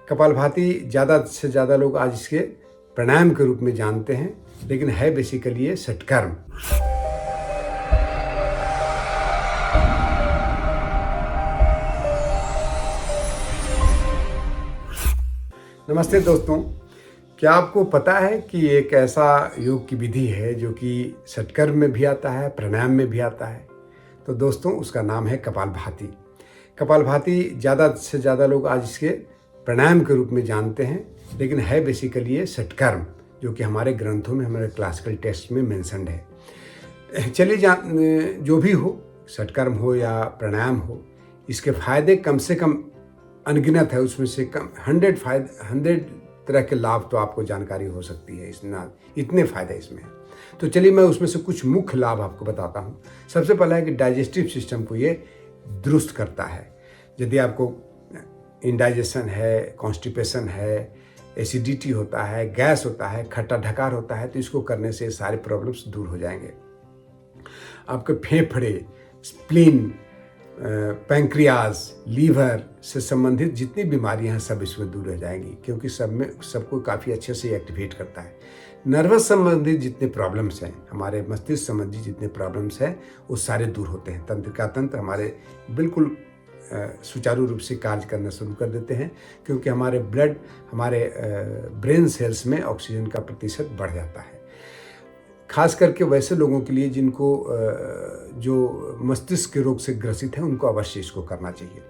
कपालभाति ज़्यादा से ज़्यादा लोग आज इसके प्राणायाम के रूप में जानते हैं, लेकिन है बेसिकली ये षटकर्म। नमस्ते दोस्तों, क्या आपको पता है कि एक ऐसा योग की विधि है जो कि षटकर्म में भी आता है, प्राणायाम में भी आता है। तो दोस्तों, उसका नाम है कपालभाति। कपालभाति ज़्यादा से ज़्यादा लोग आज इसके प्राणायाम के रूप में जानते हैं, लेकिन है बेसिकली ये षटकर्म, जो कि हमारे ग्रंथों में, हमारे क्लासिकल टेक्स्ट में मेंशन्ड है। चलिए, जो भी हो, षटकर्म हो या प्राणायाम हो, इसके फायदे कम से कम अनगिनत है। उसमें से कम 100 तरह के लाभ तो आपको जानकारी हो सकती है। इतने फायदे इसमें हैं। तो चलिए, मैं उसमें से कुछ मुख्य लाभ आपको बताता हूँ। सबसे पहला है कि डाइजेस्टिव सिस्टम को ये दुरुस्त करता है। यदि आपको इंडाइजेशन है, कॉन्स्टिपेशन है, एसिडिटी होता है, गैस होता है, खट्टा ढकार होता है, तो इसको करने से सारे प्रॉब्लम्स दूर हो जाएंगे। आपके फेफड़े, स्प्लीन, पैंक्रियाज, लीवर से संबंधित जितनी बीमारियां हैं सब इसमें दूर हो जाएंगी, क्योंकि सबको काफ़ी अच्छे से एक्टिवेट करता है। नर्वस संबंधित जितने प्रॉब्लम्स हैं, हमारे मस्तिष्क संबंधी जितने प्रॉब्लम्स हैं, वो सारे दूर होते हैं। तंत्रिका तंत्र हमारे बिल्कुल सुचारू रूप से कार्य करना शुरू कर देते हैं, क्योंकि हमारे ब्रेन सेल्स में ऑक्सीजन का प्रतिशत बढ़ जाता है। खास करके वैसे लोगों के लिए जिनको जो मस्तिष्क के रोग से ग्रसित हैं, उनको अवश्य इसको करना चाहिए।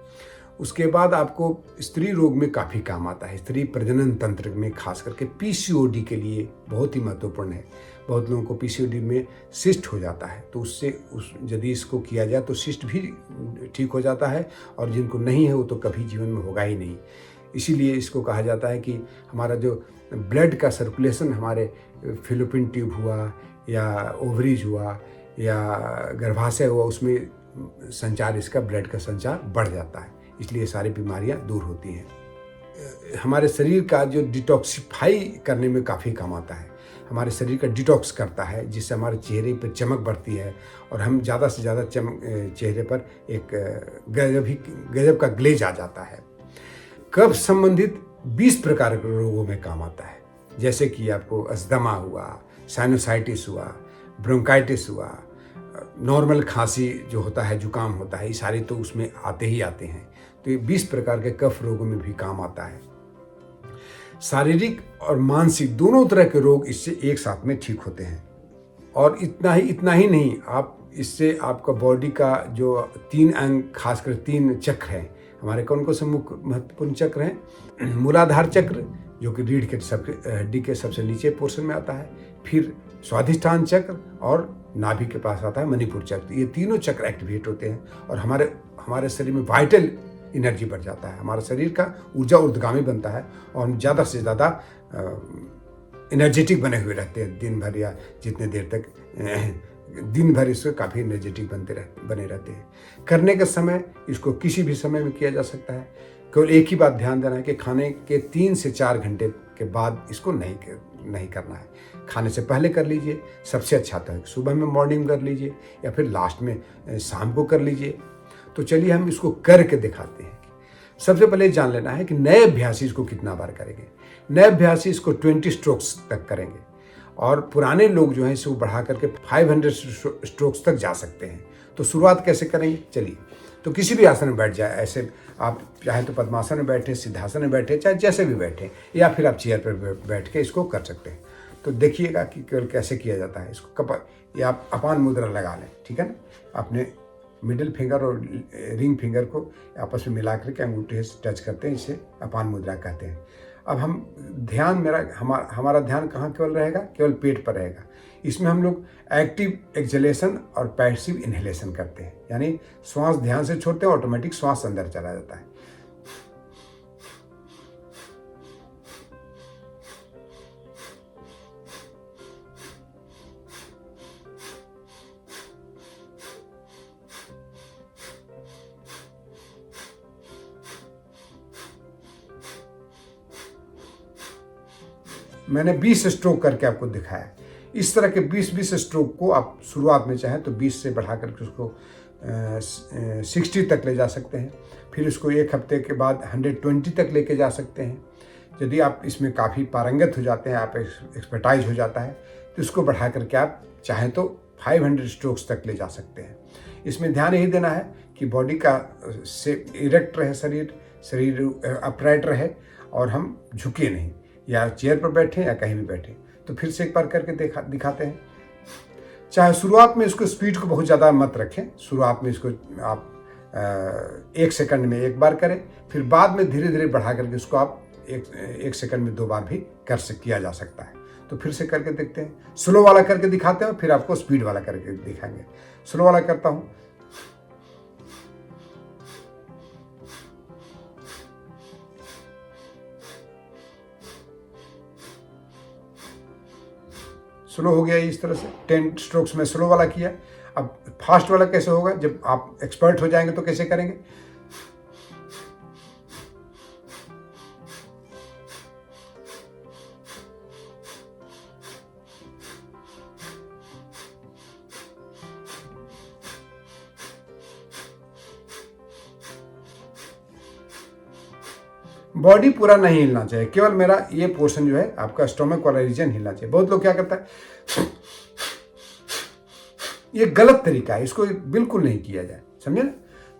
उसके बाद आपको स्त्री रोग में काफ़ी काम आता है। स्त्री प्रजनन तंत्र में खास करके पीसीओडी के लिए बहुत ही महत्वपूर्ण है। बहुत लोगों को पीसीओडी में सिस्ट हो जाता है, तो यदि इसको किया जाए तो सिस्ट भी ठीक हो जाता है, और जिनको नहीं है वो तो कभी जीवन में होगा ही नहीं। इसीलिए इसको कहा जाता है कि हमारा जो ब्लड का सर्कुलेशन, हमारे फिलोपियन ट्यूब हुआ या ओवरीज हुआ या गर्भाशय हुआ, उसमें संचार, इसका ब्लड का संचार बढ़ जाता है। इसलिए सारी बीमारियां दूर होती हैं। हमारे शरीर का जो डिटॉक्सिफाई करने में काफ़ी काम आता है। हमारे शरीर का डिटॉक्स करता है, जिससे हमारे चेहरे पर चमक बढ़ती है, और हम ज़्यादा से ज़्यादा चेहरे पर एक गजब का ग्लेज आ जाता है। कफ संबंधित 20 प्रकार के रोगों में काम आता है, जैसे कि आपको अस्थमा हुआ, साइनोसाइटिस हुआ, ब्रोंकाइटिस हुआ, नॉर्मल खांसी जो होता है, जुकाम होता है, ये सारे तो उसमें आते ही आते हैं। तो ये 20 प्रकार के कफ रोगों में भी काम आता है। शारीरिक और मानसिक दोनों तरह के रोग इससे एक साथ में ठीक होते हैं। और इतना ही नहीं, आप इससे आपका बॉडी का जो 3 अंग, खासकर 3 चक्र हैं, हमारे कौन से मुख्य महत्वपूर्ण चक्र हैं? मूलाधार चक्र, जो कि रीढ़ के हड्डी के सबसे नीचे पोर्शन में आता है, फिर स्वाधिष्ठान चक्र, और नाभि के पास आता है मणिपुर चक्र। ये तीनों चक्र एक्टिवेट होते हैं, और हमारे शरीर में वाइटल एनर्जी बढ़ जाता है। हमारा शरीर का ऊर्जा ऊर्ध्वगामी बनता है, और हम ज़्यादा से ज़्यादा एनर्जेटिक बने हुए रहते हैं दिन भर, या जितने देर तक दिन भर इससे काफ़ी एनर्जेटिक बने रहते हैं। करने के समय इसको किसी भी समय में किया जा सकता है। केवल एक ही बात ध्यान देना है कि खाने के 3 से 4 घंटे के बाद इसको नहीं करना है। खाने से पहले कर लीजिए, सबसे अच्छा तो है सुबह में मॉर्निंग कर लीजिए, या फिर लास्ट में शाम को कर लीजिए। तो चलिए हम इसको करके दिखाते हैं। सबसे पहले जान लेना है कि नए अभ्यासी इसको कितना बार करेंगे। नए अभ्यासी इसको 20 स्ट्रोक्स तक करेंगे, और पुराने लोग जो हैं इसको बढ़ा करके 500 स्ट्रोक्स तक जा सकते हैं। तो शुरुआत कैसे करेंगे? चलिए, तो किसी भी आसन में बैठ जाए। ऐसे आप चाहे तो पद्मासन में बैठे, सिद्धासन में बैठे, चाहे जैसे भी बैठे, या फिर आप चेयर पर बैठ के इसको कर सकते हैं। तो देखिएगा कि कैसे किया जाता है इसको। या आप अपान मुद्रा लगा लें, ठीक है ना। अपने मिडिल फिंगर और रिंग फिंगर को आपस में मिला करके अंगूठे से टच करते हैं, इसे अपान मुद्रा कहते हैं। अब हमारा ध्यान कहाँ केवल रहेगा? केवल पेट पर रहेगा। इसमें हम लोग एक्टिव एक्सहेलेशन और पैसिव इनहेलेशन करते हैं, यानी श्वास ध्यान से छोड़ते हैं, ऑटोमेटिक श्वास अंदर चला जाता है। मैंने 20 स्ट्रोक करके आपको दिखाया। इस तरह के 20-20 स्ट्रोक को आप शुरुआत में चाहें तो 20 से बढ़ा करके उसको 60 तक ले जा सकते हैं। फिर उसको 1 हफ्ते के बाद 120 तक लेके जा सकते हैं। यदि आप इसमें काफ़ी पारंगत हो जाते हैं, आप एक्सपर्टाइज हो जाता है, तो इसको बढ़ा करके आप चाहें तो 500 स्ट्रोक्स तक ले जा सकते हैं। इसमें ध्यान यही देना है कि बॉडी का से इरेक्ट रहे, शरीर अपराइट रहे और हम झुके नहीं, या चेयर पर बैठे या कहीं भी बैठे। तो फिर से एक बार करके दिखाते हैं। चाहे शुरुआत में इसको स्पीड को बहुत ज़्यादा मत रखें, शुरुआत में इसको आप 1 सेकंड में 1 बार करें, फिर बाद में धीरे धीरे बढ़ा करके उसको आप 1 सेकंड में 2 बार भी किया जा सकता है। तो फिर से करके देखते हैं। स्लो वाला करके दिखाते हैं, फिर आपको स्पीड वाला करके दिखाएंगे। स्लो वाला करता हूँ। स्लो हो गया इस तरह से, 10 स्ट्रोक्स में स्लो वाला किया। अब फास्ट वाला कैसे होगा, जब आप एक्सपर्ट हो जाएंगे तो कैसे करेंगे। बॉडी पूरा नहीं हिलना चाहिए, केवल मेरा ये पोर्शन जो है आपका स्टोमक वाला रीजन हिलना चाहिए। बहुत लोग क्या करता है, ये गलत तरीका है, इसको बिल्कुल नहीं किया जाए, समझे ना।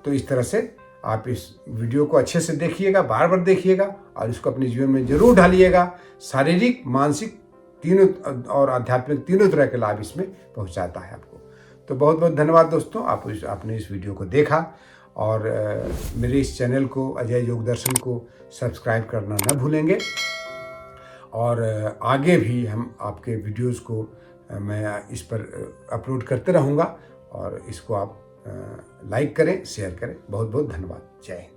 तो इस तरह से आप इस वीडियो को अच्छे से देखिएगा, बार बार देखिएगा और इसको अपने जीवन में जरूर ढालिएगा। शारीरिक, मानसिक तीनों और आध्यात्मिक तीनों तरह के लाभ इसमें पहुंचाता है आपको। तो बहुत बहुत धन्यवाद दोस्तों, आपने इस वीडियो को देखा और मेरे इस चैनल को, अजय योग दर्शन को सब्सक्राइब करना न भूलेंगे। और आगे भी हम आपके वीडियोस को मैं इस पर अपलोड करते रहूँगा और इसको आप लाइक करें, शेयर करें। बहुत बहुत धन्यवाद। जय हिंद।